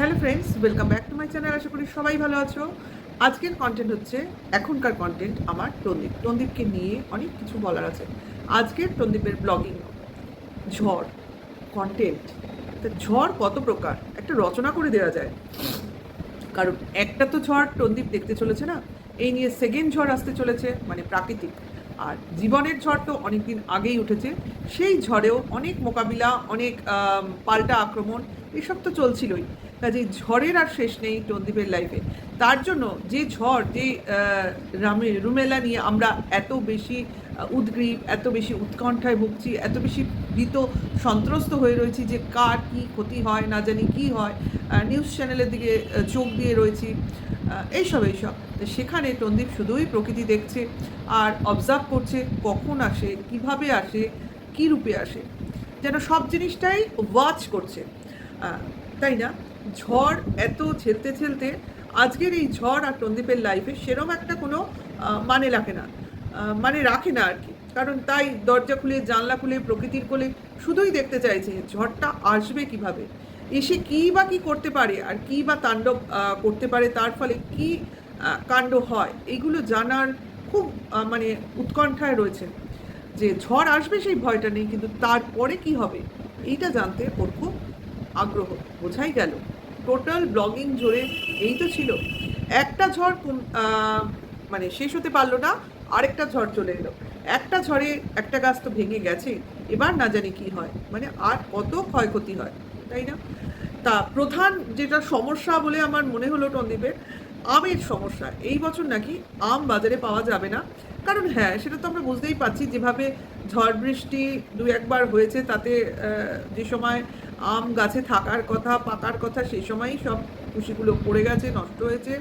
Hello friends, welcome back to my channel. আশা করি সবাই ভালো আছো। আজকের কন্টেন্ট হচ্ছে এখনকার কন্টেন্ট আমার টন্দীপকে নিয়ে অনেক কিছু বলার আছে। আজকের টন্দীপের ব্লগিং ঝড় কন্টেন্ট, তা ঝড় কত প্রকার একটা রচনা করে দেওয়া যায়। কারণ একটা তো ঝড় টন্দীপ দেখতে চলেছে না, এই নিয়ে সেকেন্ড ঝড় আসতে চলেছে, মানে প্রাকৃতিক। আর জীবনের ঝড় তো অনেক দিন আগেই উঠেছে, সেই ঝড়েও অনেক মোকাবিলা, অনেক পাল্টা আক্রমণ এসব তো চলছিলই। কাজেই ঝড়ের আর শেষ নেই টন্দীপের লাইফে। তার জন্য যে ঝড়, যে রুমেলা নিয়ে আমরা এত বেশি উদ্গ্রীব, এত বেশি উৎকণ্ঠায় ভুগছি, এত বেশি ভীত সন্ত্রস্ত হয়ে রয়েছি যে কার কী ক্ষতি হয় না জানি কি হয়, নিউজ চ্যানেলের দিকে চোখ দিয়ে রয়েছি, এইসব। সেখানে টন্দীপ শুধুই প্রকৃতি দেখছে আর অবজার্ভ করছে, কখন আসে, কিভাবে আসে, কী রূপে আসে, যেন সব জিনিসটাই ওয়াচ করছে, তাই না? ঝড় এত ঝেলতে আজকের এই ঝড় আর টন্দীপের লাইফে সেরম একটা কোনো মানে রাখে না, আর কি। কারণ তাই দরজা খুলে, জানলা খুলে, প্রকৃতির কোলে শুধুই দেখতে চাইছে ঝড়টা আসবে কিভাবে, এসে কী বা কী করতে পারে, আর কী বা তাণ্ডব করতে পারে, তার ফলে কী কাণ্ড হয়, এইগুলো জানার খুব মানে উৎকণ্ঠায় রয়েছে। যে ঝড় আসবে সেই ভয়টা নেই, কিন্তু তারপরে কি হবে এইটা জানতে ওর খুব আগ্রহ। বোঝাই গেল টোটাল ব্লগিং জুড়ে এই তো ছিল। একটা ঝড় মানে শেষ হতে পারলো না, আরেকটা ঝড় চলে এলো। একটা ঝড়ে একটা গাছ তো ভেঙে গেছে, এবার না জানি কি হয়, মানে আর কত ক্ষয়ক্ষতি হয়, তাই না? তা প্রধান যেটা সমস্যা বলে আমার মনে হলো টন্দীপের, আমের সমস্যা। এই বছর নাকি আম বাজারে পাওয়া যাবে না। কারণ হ্যাঁ, সেটা তো আমরা বুঝতেই পারছি, যেভাবে ঝড় বৃষ্টি দু একবার হয়েছে, তাতে যে সময় আম গাছে থাকার কথা, পাকার কথা, সেই সময়ই সব কুশিগুলো পড়ে গেছে, নষ্ট হয়েছে।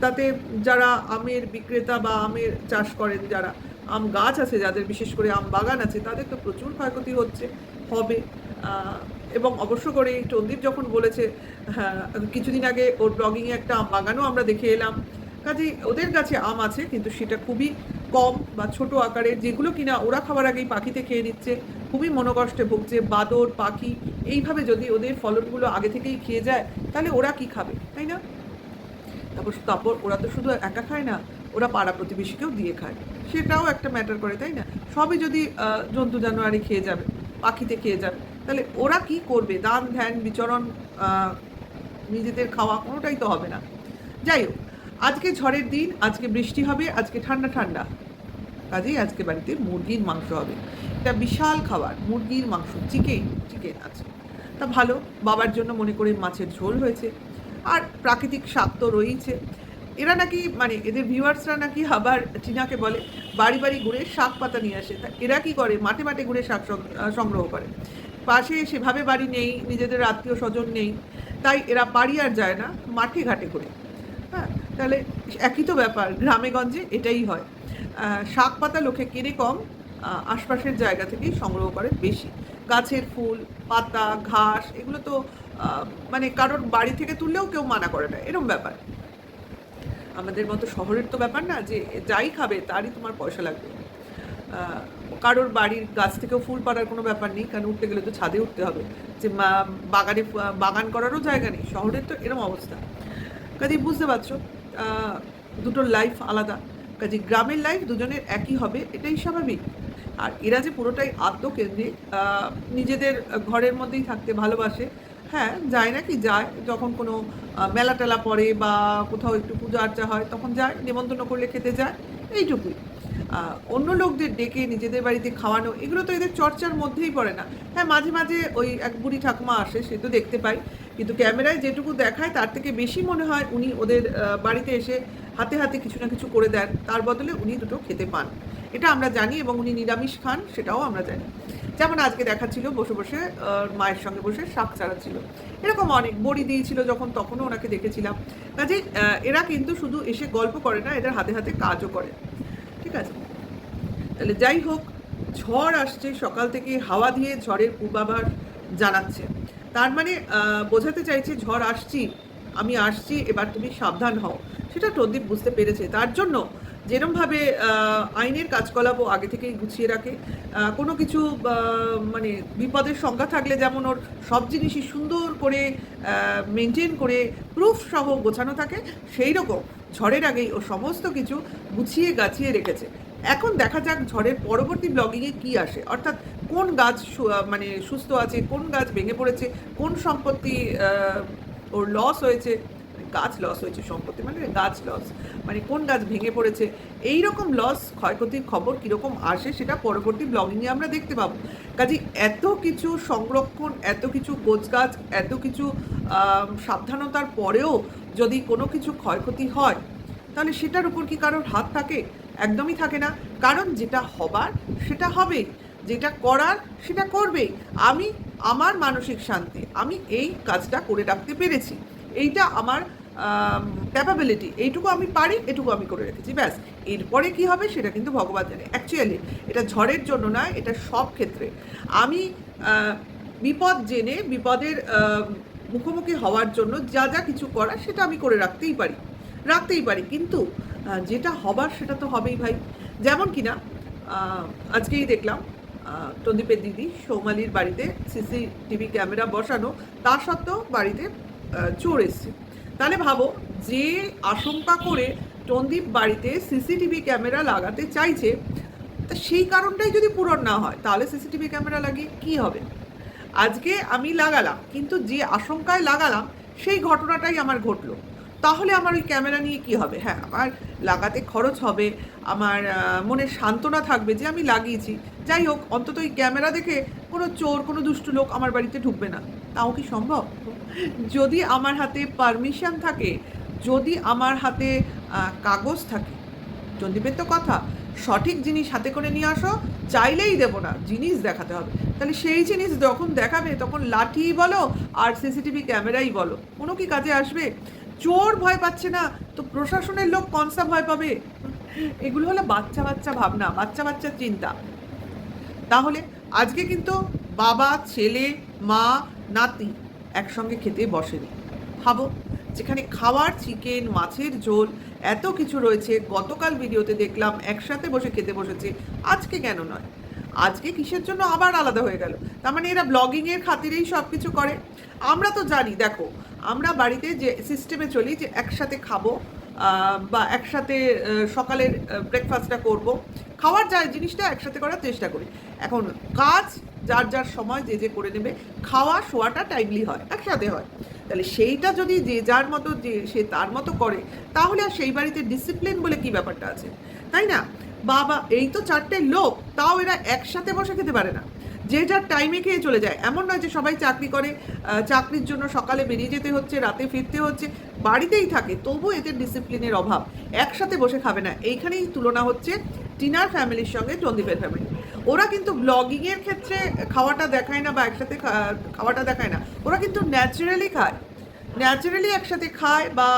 তাতে যারা আমের বিক্রেতা বা আমের চাষ করেন, যারা আম গাছ আছে, যাদের বিশেষ করে আম বাগান আছে, তাদের তো প্রচুর ক্ষয়ক্ষতি হচ্ছে, হবে। এবং অবশ্য করে টন্দীপ যখন বলেছে, হ্যাঁ, কিছুদিন আগে ওর ব্লগিংয়ে একটা আম বাগানও আমরা দেখে এলাম। কাজেই ওদের কাছে আম আছে, কিন্তু সেটা খুবই কম বা ছোট আকারের, যেগুলো কিনা ওরা খাবার আগেই পাখিতে খেয়ে নিচ্ছে, খুবই মনোকষ্টে ভুগছে। বাদর, পাখি, এইভাবে যদি ওদের ফলনগুলো আগে থেকেই খেয়ে যায়, তাহলে ওরা কি খাবে, তাই না? তারপর ওরা তো শুধু একা খায় না, ওরা পাড়া প্রতিবেশীকেও দিয়ে খায়, সেটাও একটা ম্যাটার করে, তাই না? সবই যদি জন্তু জানোয়ারে খেয়ে যাবে, পাখিতে খেয়ে যাবে, তাহলে ওরা কি করবে? দান ধ্যান বিচরণ, নিজেদের খাওয়া কোনোটাই তো হবে না। যাই হোক, আজকে ঝড়ের দিন, আজকে বৃষ্টি হবে, আজকে ঠান্ডা ঠান্ডা, কাজেই আজকে বাড়িতে মুরগির মাংস হবে। এটা বিশাল খাবার, মুরগির মাংস, চিকেন আছে। তা ভালো, বাবার জন্য মনে করে মাছের ঝোল হয়েছে, আর প্রাকৃতিক শাক তো রয়েইছে। এরা নাকি, মানে এদের ভিউয়ার্সরা নাকি আবার টিনাকে বলে বাড়ি বাড়ি ঘুরে শাক পাতা নিয়ে আসে। তা এরা কি করে? মাঠে মাঠে ঘুরে শাক সংগ্রহ করে। পাশে সেভাবে বাড়ি নেই, নিজেদের আত্মীয় স্বজন নেই, তাই এরা বাড়ি আর যায় না, মাঠে ঘাটে ঘুরে। হ্যাঁ, তাহলে একই তো ব্যাপার, গ্রামে গঞ্জে এটাই হয়। শাক পাতা লোকে কেনে কম, আশপাশের জায়গা থেকেই সংগ্রহ করে বেশি। গাছের ফুল, পাতা, ঘাস, এগুলো তো মানে কারোর বাড়ি থেকে তুললেও কেউ মানা করে না, এরম ব্যাপার। আমাদের মতো শহরের তো ব্যাপার না যে যাই খাবে তারই তোমার পয়সা লাগবে। কারোর বাড়ির গাছ থেকেও ফুল পাড়ার কোনো ব্যাপার নেই, কারণ উঠতে গেলে তো ছাদে উঠতে হবে, যে বাগানে বাগান করারও জায়গা নেই। শহরের তো এরম অবস্থা। কাজেই বুঝতে পারছো, দুটোর লাইফ আলাদা। কাজে গ্রামের লাইফ দুজনের একই হবে, এটাই স্বাভাবিক। আর এরা যে পুরোটাই আত্মকেন্দ্রিক, নিজেদের ঘরের মধ্যেই থাকতে ভালোবাসে। হ্যাঁ, যায় নাকি, যায় যখন কোনো মেলা টেলা পড়ে বা কোথাও একটু পূজা আর্চা হয়, তখন যায়, নেমন্তন্ন করলে খেতে যায়, এইটুকুই। অন্য লোকদের ডেকে নিজেদের বাড়িতে খাওয়ানো, এগুলো তো এদের চর্চার মধ্যেই পড়ে না। হ্যাঁ, মাঝে মাঝে ওই এক বুড়ি ঠাকুমা আসে, সে তো দেখতে পাই, কিন্তু ক্যামেরায় যেটুকু দেখায় তার থেকে বেশি মনে হয় উনি ওদের বাড়িতে এসে হাতে হাতে কিছু না কিছু করে দেন, তার বদলে উনি দুটো খেতে পান, এটা আমরা জানি। এবং উনি নিরামিষ খান, সেটাও আমরা জানি। যেমন আজকে দেখাচ্ছিল বসে বসে মায়ের সঙ্গে বসে শাক চাড়াচ্ছিল, এরকম অনেক বড়ি দিয়েছিল যখন, তখনও ওনাকে দেখেছিলাম। কাজে এরা কিন্তু শুধু এসে গল্প করে না, এদের হাতে হাতে কাজও করে, ঠিক আছে? তাহলে যাই হোক, ঝড় আসছে সকাল থেকে, হাওয়া দিয়ে ঝড়ের পূর্বাভাস জানাচ্ছে। তার মানে বোঝাতে চাইছে আমি আসছি, এবার তুমি সাবধান হও। সেটা টন্দীপ বুঝতে পেরেছে। তার জন্য যেরমভাবে আইনের কাজকলাপ ও আগে থেকেই গুছিয়ে রাখে, কোনো কিছু মানে বিপদের সংখ্যা থাকলে যেমন ওর সব জিনিসই সুন্দর করে মেনটেন করে প্রুফ সহ গোছানো থাকে, সেই রকম ঝড়ের আগেই ও সমস্ত কিছু গুছিয়ে গাছিয়ে রেখেছে। এখন দেখা যাক ঝড়ের পরবর্তী ব্লগিংয়ে কি আসে, অর্থাৎ কোন গাছ মানে সুস্থ আছে, কোন গাছ ভেঙে পড়েছে, কোন সম্পত্তি ওর লস হয়েছে, গাছ লস হয়েছে, সম্পত্তি মানে গাছ লস, মানে কোন গাছ ভেঙে পড়েছে, এই রকম লস ক্ষয়ক্ষতির খবর কীরকম আসে সেটা পরবর্তী ব্লগিংয়ে আমরা দেখতে পাবো। কাজে এত কিছু সংরক্ষণ, এত কিছু গোছগাছ, এত কিছু সাবধানতার পরেও যদি কোনো কিছু ক্ষয়ক্ষতি হয়, তাহলে সেটার উপর কি কারোর হাত থাকে? একদমই থাকে না। কারণ যেটা হবার সেটা হবেই, যেটা করার সেটা করবেই। আমি আমার মানসিক শান্তি, আমি এই কাজটা করে রাখতে পেরেছি, এইটা আমার ক্যাপাবিলিটি, এইটুকু আমি পারি, এটুকু আমি করে রেখেছি, ব্যাস। এরপরে কি হবে সেটা কিন্তু ভগবান জানে। অ্যাকচুয়ালি এটা ঝড়ের জন্য নয়, এটা সব ক্ষেত্রে আমি বিপদ জেনে বিপদের মুখোমুখি হওয়ার জন্য যা যা কিছু করার সেটা আমি করে রাখতেই পারি, কিন্তু যেটা হবার সেটা তো হবেই ভাই। যেমন কিনা আজকেই দেখলাম টন্দীপের দিদি সৌমালির বাড়িতে সিসিটিভি ক্যামেরা বসানো, তা সত্ত্বেও বাড়িতে চোর এসছে। তাহলে ভাবো, যে আশঙ্কা করে টন্দীপ বাড়িতে সিসিটিভি ক্যামেরা লাগাতে চাইছে, তা সেই কারণটাই যদি পূরণ না হয়, তাহলে সিসিটিভি ক্যামেরা লাগিয়ে কী হবে? আজকে আমি লাগালাম, কিন্তু যে আশঙ্কায় লাগালাম সেই ঘটনাটাই আমার ঘটলো, তাহলে আমার ওই ক্যামেরা নিয়ে কি হবে? হ্যাঁ, আমার লাগাতে খরচ হবে, আমার মনে সান্ত্বনা থাকবে যে আমি লাগিয়েছি, যাই হোক, অন্তত ওই ক্যামেরা দেখে কোনো চোর, কোনো দুষ্টু লোক আমার বাড়িতে ঢুকবে না। তাও কি সম্ভব? যদি আমার হাতে পারমিশন থাকে, যদি আমার হাতে কাগজ থাকে, সন্দীপের তো কথা, সঠিক জিনিস হাতে করে নিয়ে আসো, চাইলেই দেবো না, জিনিস দেখাতে হবে। তাহলে সেই জিনিস যখন দেখাবে তখন লাঠি বলো আর সিসিটিভি ক্যামেরাই বলো, কোনো কি কাজে আসবে? চোর ভয় পাচ্ছে না, তো প্রশাসনের লোক কনসা ভয় পাবে? এগুলো হলো বাচ্চা বাচ্চা ভাবনা, বাচ্চা বাচ্চার চিন্তা। তাহলে আজকে কিন্তু বাবা, ছেলে, মা, নাতি একসঙ্গে খেতে বসেনি। ভাবো, যেখানে খাবার চিকেন, মাছের ঝোল, এত কিছু রয়েছে, গতকাল ভিডিওতে দেখলাম একসাথে বসে খেতে বসেছে, আজকে কেন নয়? আজকে কিসের জন্য আবার আলাদা হয়ে গেল? তার মানে এরা ব্লগিংয়ের খাতিরেই সব কিছু করে। আমরা তো জানি, দেখো, আমরা বাড়িতে যে সিস্টেমে চলি যে একসাথে খাবো, বা একসাথে সকালের ব্রেকফাস্টটা করব, খাওয়ার যা জিনিসটা একসাথে করার চেষ্টা করি। এখন কাজ যার যার সময় যে যে করে নেবে, খাওয়া শোয়াটা টাইমলি হয়, একসাথে হয়। তাহলে সেইটা যদি যে যার মতো, যে সে তার মতো করে, তাহলে আর সেই বাড়িতে ডিসিপ্লিন বলে কি ব্যাপারটা আছে, তাই না? বাবা, এই তো 4টে লোক, তাও এরা একসাথে বসে খেতে পারে না, যে যার টাইমে খেয়ে চলে যায়। এমন নয় যে সবাই চাকরি করে, চাকরির জন্য সকালে বেরিয়ে যেতে হচ্ছে, রাতে ফিরতে হচ্ছে, বাড়িতেই থাকে, তবু এদের ডিসিপ্লিনের অভাব, একসাথে বসে খাবে না। এইখানেই তুলনা হচ্ছে টিনার ফ্যামিলির সঙ্গে সন্দীপের ফ্যামিলি। ওরা কিন্তু ব্লগিংয়ের ক্ষেত্রে খাওয়াটা দেখায় না, বা একসাথে খাওয়াটা দেখায় না, ওরা কিন্তু ন্যাচারালি খায়, ন্যাচারালি একসাথে খায়, বা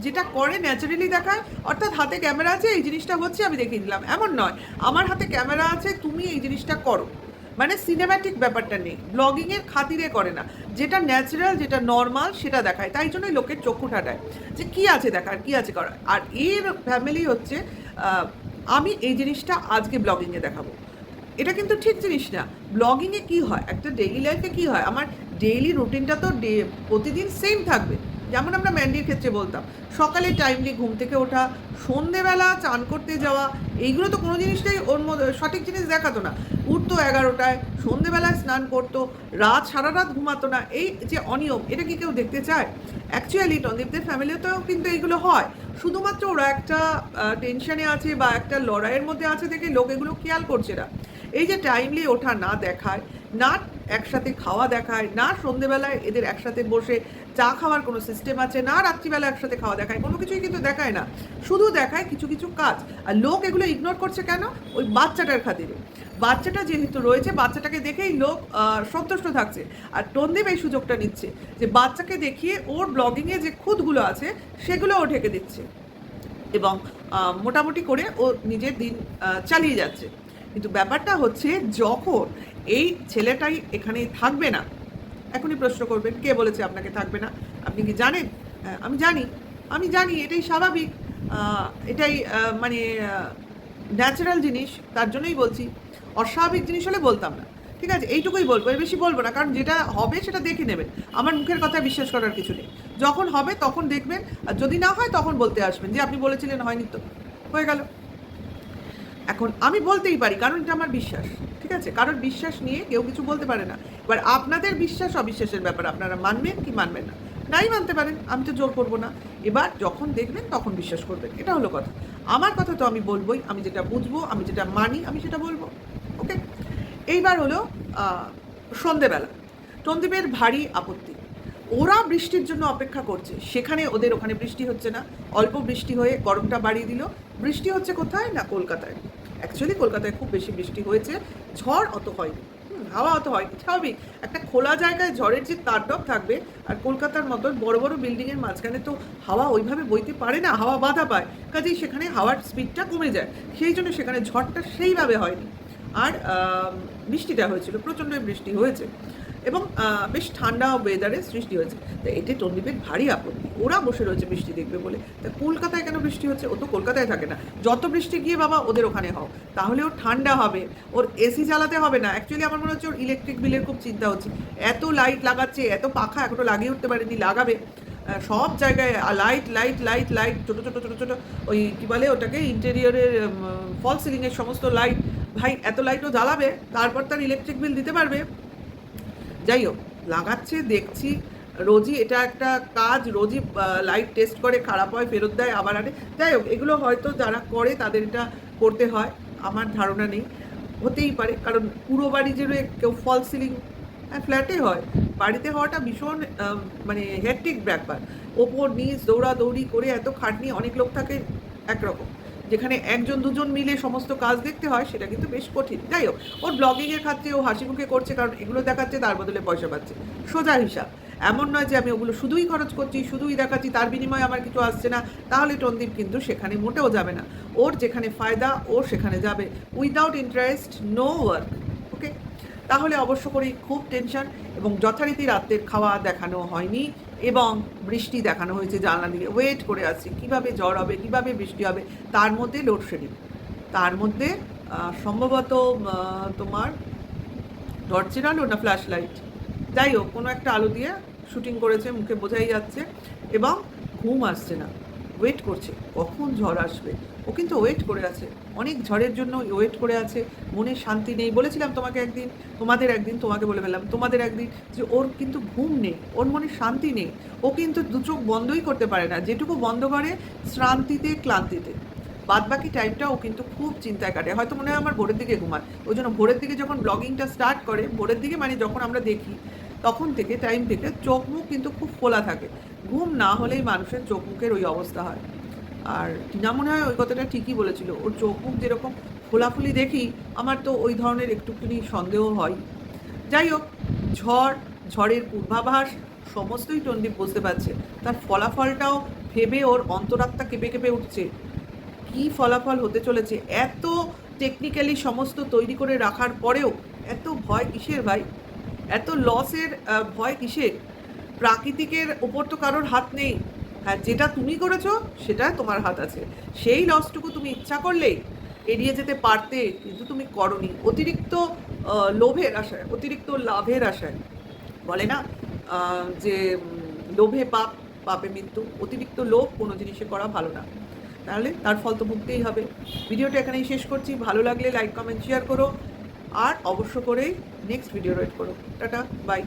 যেটা করে ন্যাচারালি দেখায়। অর্থাৎ হাতে ক্যামেরা আছে, এই জিনিসটা হচ্ছে, আমি দেখিয়ে দিলাম, এমন নয় আমার হাতে ক্যামেরা আছে, তুমি এই জিনিসটা করো, মানে সিনেম্যাটিক ব্যাপারটা নেই, ব্লগিংয়ের খাতিরে করে না, যেটা ন্যাচারাল, যেটা নর্মাল সেটা দেখায়। তাই জন্যই লোকের চক্ষু ঠাটায় যে কী আছে দেখার, কী আছে করার। আর এর ফ্যামিলি হচ্ছে আমি এই জিনিসটা আজকে ব্লগিংয়ে দেখাবো, এটা কিন্তু ঠিক জিনিস না। ব্লগিংয়ে কী হয়, একটা ডেইলি লাইফে কী হয়, আমার ডেইলি রুটিনটা তো প্রতিদিন সেম থাকবে। যেমন আমরা ম্যান্ডির ক্ষেত্রে বলতাম, সকালে টাইমলি ঘুম থেকে ওঠা, সন্ধেবেলা চান করতে যাওয়া, এইগুলো তো কোনো জিনিসটাই ওর মধ্যে সঠিক জিনিস দেখাতো না। উঠতো 11টায়, সন্ধেবেলায় স্নান করতো, সারা রাত ঘুমাতো না, এই যে অনিয়ম, এটা কি কেউ দেখতে চায়? অ্যাকচুয়ালি টন্দীপদের ফ্যামিলিতেও কিন্তু এইগুলো হয়, শুধুমাত্র ওরা একটা টেনশনে আছে বা একটা লড়াইয়ের মধ্যে আছে দেখে লোক এগুলো খেয়াল করছে না। এই যে টাইমলি ওঠা না দেখায়, না একসাথে খাওয়া দেখায়, না সন্ধেবেলায় এদের একসাথে বসে চা খাওয়ার কোনো সিস্টেম আছে, না রাত্রিবেলা একসাথে খাওয়া দেখায়, কোনো কিছুই কিন্তু দেখায় না, শুধু দেখায় কিছু কিছু কাজ। আর লোক এগুলো ইগনোর করছে কেন? ওই বাচ্চাটার খাতিরে। বাচ্চাটা যেহেতু রয়েছে, বাচ্চাটাকে দেখেই লোক সন্তুষ্ট থাকছে। আর টন্দীপ এই সুযোগটা নিচ্ছে যে বাচ্চাকে দেখিয়ে ওর ব্লগিংয়ে যে খুঁতগুলো আছে সেগুলো ও ঢেকে দিচ্ছে, এবং মোটামুটি করে ও নিজের দিন চালিয়ে যাচ্ছে। কিন্তু ব্যাপারটা হচ্ছে, যখন এই ছেলেটাই এখানে থাকবে না, এখনই প্রশ্ন করবেন কে বলেছে আপনাকে থাকবে না? আপনি কি জানেন? আমি জানি, এটাই স্বাভাবিক। এটাই মানে ন্যাচারাল জিনিস, তার জন্যই বলছি। অস্বাভাবিক জিনিস হলে বলতাম না, ঠিক আছে? এইটুকুই বলবো, এর বেশি বলবো না, কারণ যেটা হবে সেটা দেখে নেবেন। আমার মুখের কথা বিশ্বাস করার কিছু নেই। যখন হবে তখন দেখবেন, আর যদি না হয় তখন বলতে আসবেন যে আপনি বলেছিলেন হয়নি, তো হয়ে গেল। এখন আমি বলতেই পারি, কারণ এটা আমার বিশ্বাস, ঠিক আছে? কারণ বিশ্বাস নিয়ে কেউ কিছু বলতে পারে না। এবার আপনাদের বিশ্বাস অবিশ্বাসের ব্যাপার, আপনারা মানবেন কি মানবেন না, নাই মানতে পারেন, আমি তো জোর করবো না। এবার যখন দেখবেন তখন বিশ্বাস করবেন, এটা হলো কথা। আমার কথা তো আমি বলবোই, আমি যেটা বুঝবো, আমি যেটা মানি, আমি সেটা বলবো। ওকে, এইবার হলো সন্ধেবেলা টন্দীপের ভারী আপত্তি। ওরা বৃষ্টির জন্য অপেক্ষা করছে, সেখানে ওদের ওখানে বৃষ্টি হচ্ছে না, অল্প বৃষ্টি হয়ে গরমটা বাড়িয়ে দিল। বৃষ্টি হচ্ছে কোথায় না কলকাতায়। অ্যাকচুয়ালি কলকাতায় খুব বেশি বৃষ্টি হয়েছে, ঝড় অত হয়নি, হাওয়া অত হয়নি। স্বাভাবিক, একটা খোলা জায়গায় ঝড়ের যে তাণ্ডব থাকবে, আর কলকাতার মতন বড় বড় বিল্ডিংয়ের মাঝখানে তো হাওয়া ওইভাবে বইতে পারে না, হাওয়া বাধা পায়, কাজেই সেখানে হাওয়ার স্পিডটা কমে যায়, সেই জন্য সেখানে ঝড়টা সেইভাবে হয়নি। আর বৃষ্টিটা হয়েছিল, প্রচণ্ড বৃষ্টি হয়েছে, এবং বেশ ঠান্ডা ওয়েদারের সৃষ্টি হয়েছে। তো এতে টন্ডিপের ভারী আপত্তি, ওরা বসে রয়েছে বৃষ্টি দেখবে বলে। তা কলকাতায় কেন বৃষ্টি হচ্ছে? ও তো কলকাতায় থাকে না, যত বৃষ্টি গিয়ে বাবা ওদের ওখানে হও, তাহলে ওর ঠান্ডা হবে, ওর এসি চালাতে হবে না। অ্যাকচুয়ালি আমার মনে হচ্ছে ওর ইলেকট্রিক বিলের খুব চিন্তা হচ্ছে, এত লাইট লাগাচ্ছে, এত পাখা এখনো লাগিয়ে উঠতে পারেনি, লাগাবে সব জায়গায় লাইট লাইট লাইট লাইট, ছোটো ছোটো ছোটো ছোটো, ওই কী বলে ওটাকে, ইন্টেরিয়রের ফল সিলিংয়ের সমস্ত লাইট। ভাই এত লাইটও জ্বালাবে, তারপর তার ইলেকট্রিক বিল দিতে পারবে? যাই হোক, লাগাচ্ছে দেখছি রোজই, এটা একটা কাজ, রোজই লাইট টেস্ট করে, খারাপ হয় ফেরত দেয়, আবার আনে। যাই হোক, এগুলো হয়তো যারা করে তাদের এটা করতে হয়, আমার ধারণা নেই, হতেই পারে, কারণ পুরো বাড়ি যে কেউ ফল সিলিং, হ্যাঁ ফ্ল্যাটে হয়, বাড়িতে হওয়াটা ভীষণ মানে হেক্টিক ব্যাপার, ওপর নিচ দৌড়াদৌড়ি করে এত খাটনি, অনেক লোক থাকে একরকম, যেখানে একজন দুজন মিলে সমস্ত কাজ দেখতে হয়, সেটা কিন্তু বেশ কঠিন। যাই হোক, ওর ব্লগিংয়ের ক্ষেত্রে ও হাসি মুখে করছে, কারণ এগুলো দেখাচ্ছে, তার বদলে পয়সা পাচ্ছে, সোজা হিসাব। এমন নয় যে আমি ওগুলো শুধুই খরচ করছি, শুধুই দেখাচ্ছি, তার বিনিময়ে আমার কিছু আসছে না, তাহলে টন্দীপ কিন্তু সেখানে মোটেও যাবে না। ওর যেখানে ফায়দা ও সেখানে যাবে, উইদাউট ইন্টারেস্ট, নো ওয়ার্ক। ওকে, তাহলে অবশ্য করেই খুব টেনশন, এবং যথারীতি রাতের খাওয়া দেখানো হয়নি, এবং বৃষ্টি দেখানো হয়েছে জানলা দিয়ে, ওয়েট করে আছি কীভাবে ঝড় হবে, কীভাবে বৃষ্টি হবে, তার মধ্যে লোডশেডিং, তার মধ্যে সম্ভবত তোমার টর্চের আলো না ফ্ল্যাশ লাইট, যাই হোক কোনো একটা আলো দিয়ে শুটিং করেছে, মুখে বোঝাই যাচ্ছে, এবং ঘুম আসছে না, ওয়েট করছে কখন ঝড় আসবে। ও কিন্তু ওয়েট করে আছে, অনেক ঝড়ের জন্য ওয়েট করে আছে, মনে শান্তি নেই। বলেছিলাম তোমাকে একদিন, তোমাকে বলে ফেললাম, তোমাদের একদিন, যে ওর কিন্তু ঘুম নেই, ওর মনে শান্তি নেই, ও কিন্তু দু চোখ বন্ধই করতে পারে না, যেটুকু বন্ধ করে শ্রান্তিতে ক্লান্তিতে, বাদবাকি টাইমটা ও কিন্তু খুব চিন্তায় কাটে। হয়তো মনে হয় আমার ভোরের দিকে ঘুমায়, ওই জন্য ভোরের দিকে যখন ব্লগিংটা স্টার্ট করে, ভোরের দিকে মানে যখন আমরা দেখি, তখন থেকে টাইম থেকে চোখ মুখ কিন্তু খুব খোলা থাকে। ঘুম না হলেই মানুষের চোখ মুখের ওই অবস্থা হয়। আর টিনা মনে হয় ওই কথাটা ঠিকই বলেছিল, ওর চোখ মুখ যেরকম খোলাখুলি দেখি, আমার তো ওই ধরনের একটুখানি সন্দেহ হয়। যাই হোক, ঝড়ের পূর্বাভাস সমস্তই টন্ডিপ বুঝতে পারছে, তার ফলাফলটাও ভেবে ওর অন্তরাত্মা কেঁপে কেঁপে উঠছে। কি ফলাফল হতে চলেছে, এত টেকনিক্যালি সমস্ত তৈরি করে রাখার পরেও এত ভয় কিসের ভাই, এত লসের ভয় কিসের? প্রাকৃতিকের ওপর তো কারোর হাত নেই, হ্যাঁ যেটা তুমি করেছো সেটা তোমার হাত আছে, সেই লসটুকু তুমি ইচ্ছা করলেই এড়িয়ে যেতে পারতে, কিন্তু তুমি করনি, অতিরিক্ত লোভের আশায়, অতিরিক্ত লাভের আশায়। বলে না যে লোভে পাপ, পাপে মৃত্যু, অতিরিক্ত লোভ কোনো জিনিসে করা ভালো না, তাহলে তার ফল তো ভুগতেই হবে। ভিডিওটা এখানেই শেষ করছি, ভালো লাগলে লাইক কমেন্ট শেয়ার করো, আর অবশ্য করেই নেক্সট ভিডিও ওয়েট করো। Tata, by.